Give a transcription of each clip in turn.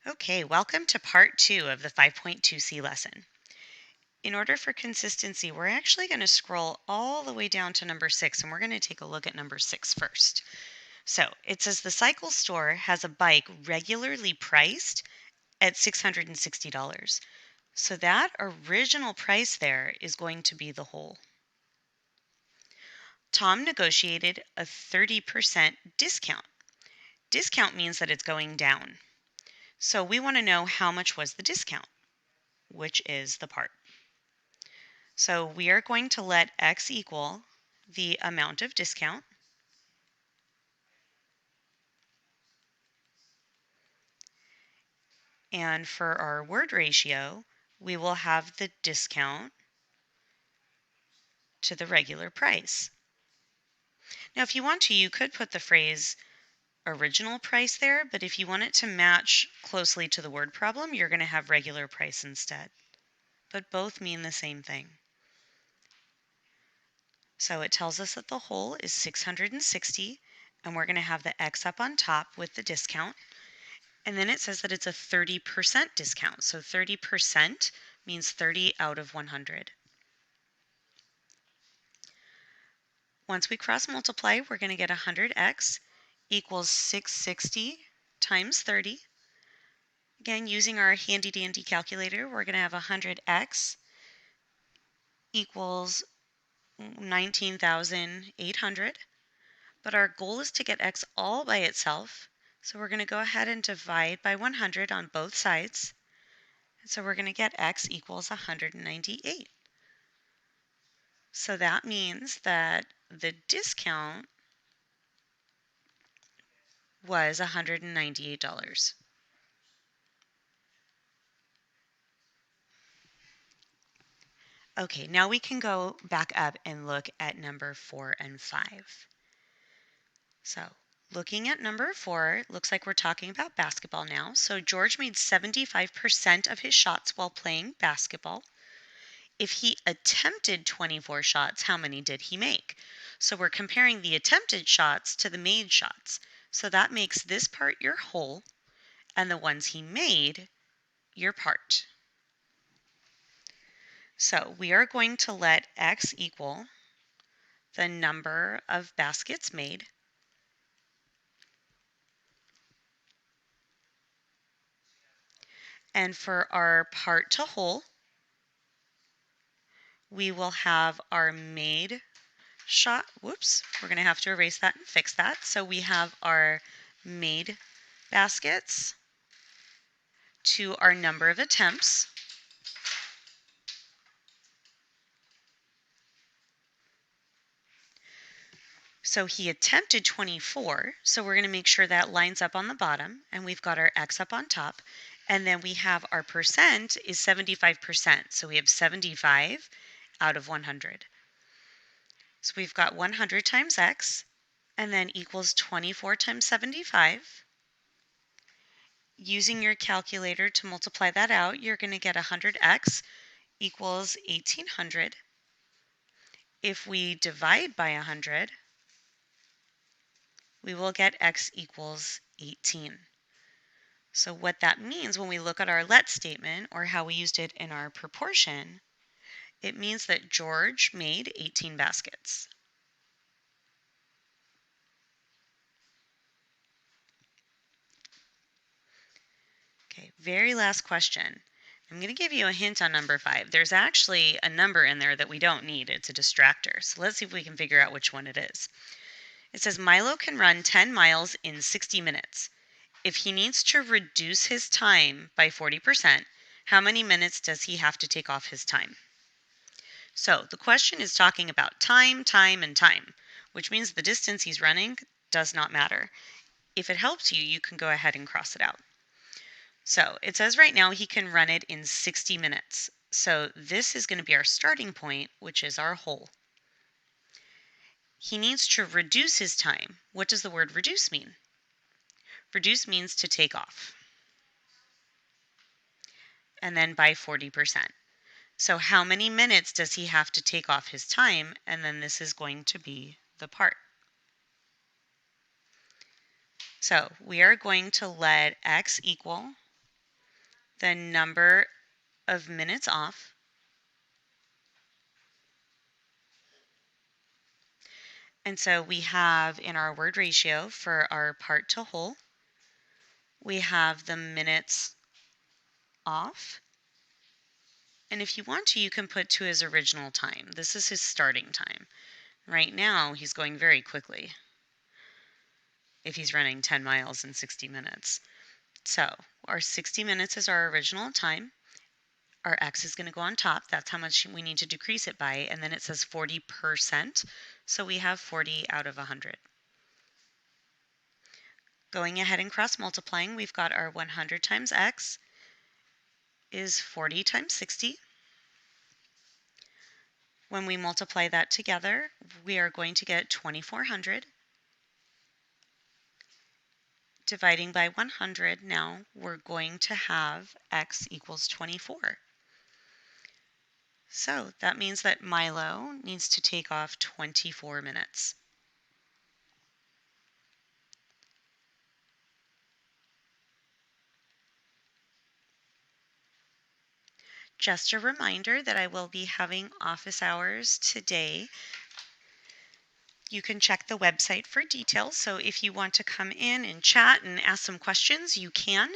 Okay, welcome to part 2 of the 5.2c lesson. In order for consistency, we're actually going to scroll all the way down to number 6, and we're going to take a look at number 6 first. So it says the cycle store has a bike regularly priced at $660. So that original price there is going to be the whole. Tom negotiated a 30% discount. Discount means that it's going down. So we want to know how much was the discount, which is the part. So we are going to let X equal the amount of discount. And for our word ratio, we will have the discount to the regular price. Now, if you want to, you could put the phrase original price there, but if you want it to match closely to the word problem, you're going to have regular price instead. But both mean the same thing. So it tells us that the whole is 660, and we're going to have the X up on top with the discount. And then it says that it's a 30% discount. So 30% means 30 out of 100. Once we cross multiply, we're going to get 100x equals 660 times 30. Again, using our handy dandy calculator, we're going to have 100x equals 19,800. But our goal is to get x all by itself. So we're going to go ahead and divide by 100 on both sides. And so we're going to get x equals 198. So that means that the discount was $198. Okay, now we can go back up and look at number 4 and 5. So looking at number 4, looks like we're talking about basketball now. So George made 75% of his shots while playing basketball. If he attempted 24 shots, how many did he make? So we're comparing the attempted shots to the made shots. So that makes this part your whole, and the ones he made your part. So we are going to let X equal the number of baskets made. And for our part to whole, we will have our made shot. Whoops, we're going to have to erase that and fix that. So we have our made baskets to our number of attempts. So he attempted 24, so we're going to make sure that lines up on the bottom, and we've got our X up on top. And then we have our percent is 75%, so we have 75 out of 100. So we've got 100 times X, and then equals 24 times 75. Using your calculator to multiply that out, you're going to get 100x equals 1800. If we divide by 100, we will get x equals 18. So what that means when we look at our let statement, or how we used it in our proportion, it means that George made 18 baskets. Okay, very last question. I'm going to give you a hint on number 5. There's actually a number in there that we don't need. It's a distractor. So let's see if we can figure out which one it is. It says Milo can run 10 miles in 60 minutes. If he needs to reduce his time by 40%, how many minutes does he have to take off his time? So the question is talking about time, time, and time, which means the distance he's running does not matter. If it helps you, you can go ahead and cross it out. So it says right now he can run it in 60 minutes. So this is going to be our starting point, which is our whole. He needs to reduce his time. What does the word reduce mean? Reduce means to take off. And then by 40%. So how many minutes does he have to take off his time? And then this is going to be the part. So we are going to let x equal the number of minutes off, and so we have in our word ratio for our part to whole, we have the minutes off. And if you want to, you can put to his original time. This is his starting time. Right now, he's going very quickly if he's running 10 miles in 60 minutes. So our 60 minutes is our original time. Our x is going to go on top. That's how much we need to decrease it by. And then it says 40%. So we have 40 out of 100. Going ahead and cross multiplying, we've got our 100 times x is 40 times 60. When we multiply that together, we are going to get 2400. Dividing by 100, now we're going to have x equals 24. So that means that Milo needs to take off 24 minutes. Just a reminder that I will be having office hours today. You can check the website for details. So if you want to come in and chat and ask some questions, you can.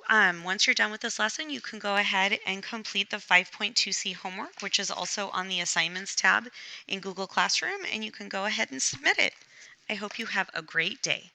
Once you're done with this lesson, you can go ahead and complete the 5.2c homework, which is also on the assignments tab in Google Classroom, and you can go ahead and submit it. I hope you have a great day.